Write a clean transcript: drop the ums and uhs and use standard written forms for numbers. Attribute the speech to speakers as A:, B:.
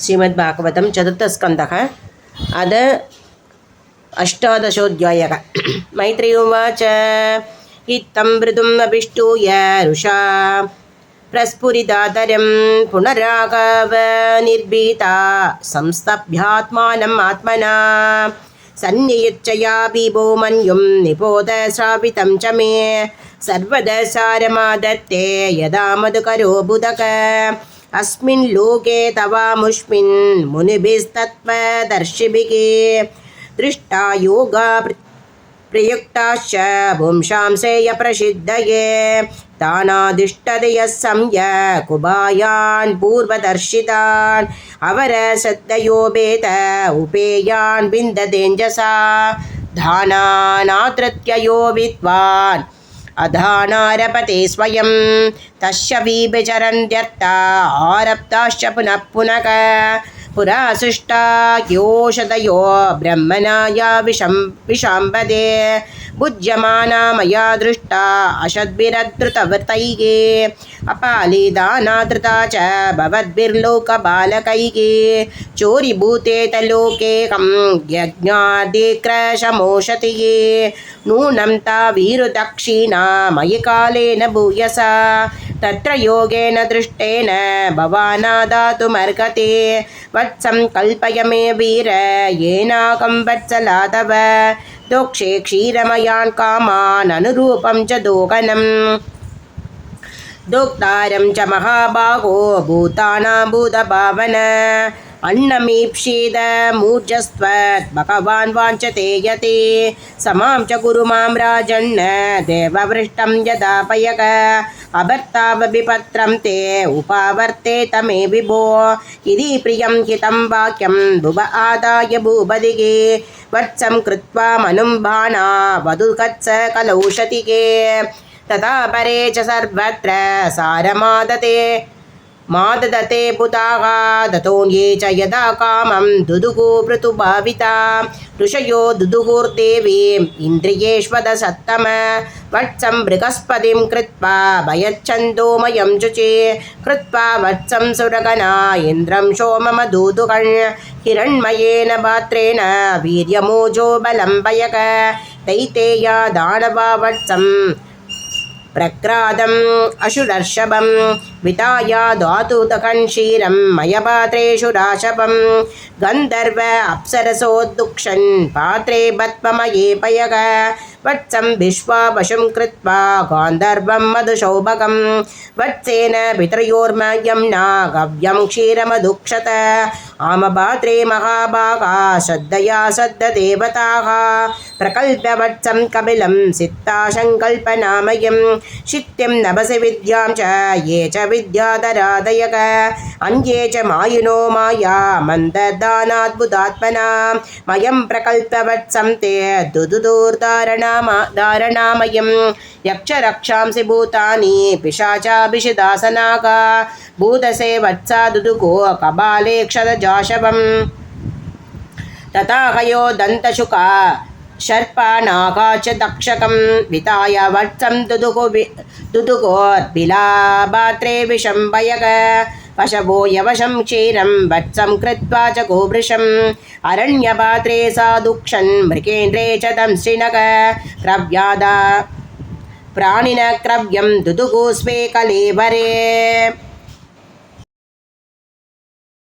A: श्रीमद्भागवतं चतुर्थस्कन्धः अद अष्टादशोऽध्यायः। मैत्रेय उवाच इत्थं मृदुम् अभिष्टूय रुषा प्रस्फुरिदातरं पुनरागव निर्भीता संस्तभ्यात्मानम् आत्मना सन्नियुच्चया बिभो मन्युं निपोद श्रावितं च मे सर्वदा सारमादत्ते यदा मधुकरो बुधक अस्मिन् लोके तवामुष्मिन् मुनिभिस्तत्त्वदर्शिभिः दृष्टा योगा प्रयुक्ताश्च पुंसांसेय प्रसिद्धये तानादिष्टदयः संय कुबायान् पूर्वदर्शितान् अवरसद्दयो वेद उपेयान् विन्दतेञ्जसा धानानादृत्ययो विद्वान् अधानारपते स्वयं तस्य विचरन्त्यर्था आरब्धाश्च पुनः पुनः पुरा सृष्टा योषधयो ब्रह्मणा या विशाम्बदे भुज्यमाना मया दृष्टा अशद्भिरधृतवृतैः अपालिदानाधृता च भवद्भिर्लोकबालकैः चोरिभूतेतलोकेकं यज्ञादिक्रशमोषतिः नूनं ता वीरुदक्षिणा मयि कालेन भूयसा तत्र योगेन दृष्टेन भवानादातुमर्हते वत्सं कल्पय मे वीर येनाकं वत्सला तव दोक्षे क्षीरमयान् कामान् अनुरूपं च दोहनम् दोक्तारं च महाबाहो भूतानां भूतभावन अन्नमीप्सिद मूर्जस्त्वत् भगवान् वाञ्छते यते समां च कुरु मां राजन् देववृष्टं यदापयक अभर्तावभिपत्रं ते उपावर्ते तमे विभो इति प्रियं हितं वाक्यं भुव आदाय भूपदिगे वत्सं कृत्वा मनुम्भाना वधुकत्स कलौषतिके तथा परे च सर्वत्र सारमादते माददते पुताः दतोऽन्ये च यदा कामं दुदुः पृथुभाविता ऋषयो दुदुहुर्देवीम् इन्द्रियेष्वद सत्तम वत्सं बृहस्पतिं कृत्वा भयच्छन्दोमयं शुचे कृत्वा वत्सं सुरगना इन्द्रं सोममधूदुहन् हिरण्मयेन पात्रेण वीर्यमोजो बलं भयक दैतेया दानवा वत्सं प्रक्रादम् अशुरर्षभं विताया धातुदकन् क्षीरं मयपात्रेषु राशभं गन्धर्व अप्सरसोद्दुक्षन् पात्रे भत्ममये पयग वत्सं विश्वावशं कृत्वा गान्धर्वं मधुशौभगं वत्सेन पितृयोर्मयं न गव्यं क्षीरमधुक्षत आमपात्रे महाभागा श्रद्धया श्रद्धदेवताः प्रकल्प्य वत्सं कपिलं सित्ताशङ्कल्पनामयं शित्यं नभसि विद्यां च ये च विद्याधरादयक अन्ये च मायुनो माया मन्ददानाद्भुतात्मना मयं प्रकल्प्य वत्सं ते दुदुदूर्धारणामयं यक्षरक्षांसि भूतानि पिशाचाभिषिदासनाः भूतसे वत्सा दुदुको कबालेक्षदजाशवम् तथा हयो दन्तशुका शर्पनागा च दक्षकं विताय वत्सं दुदुगोर्बिलापात्रे विषं भयग पशवो यवशं क्षीरं वत्सं कृत्वा च गोवृषम् अरण्यपात्रे सादुक्षन् मृगेन्द्रे च दंशिनग क्रव्यादा प्राणिन क्रव्यं दुदुगो स्वे कलेवरे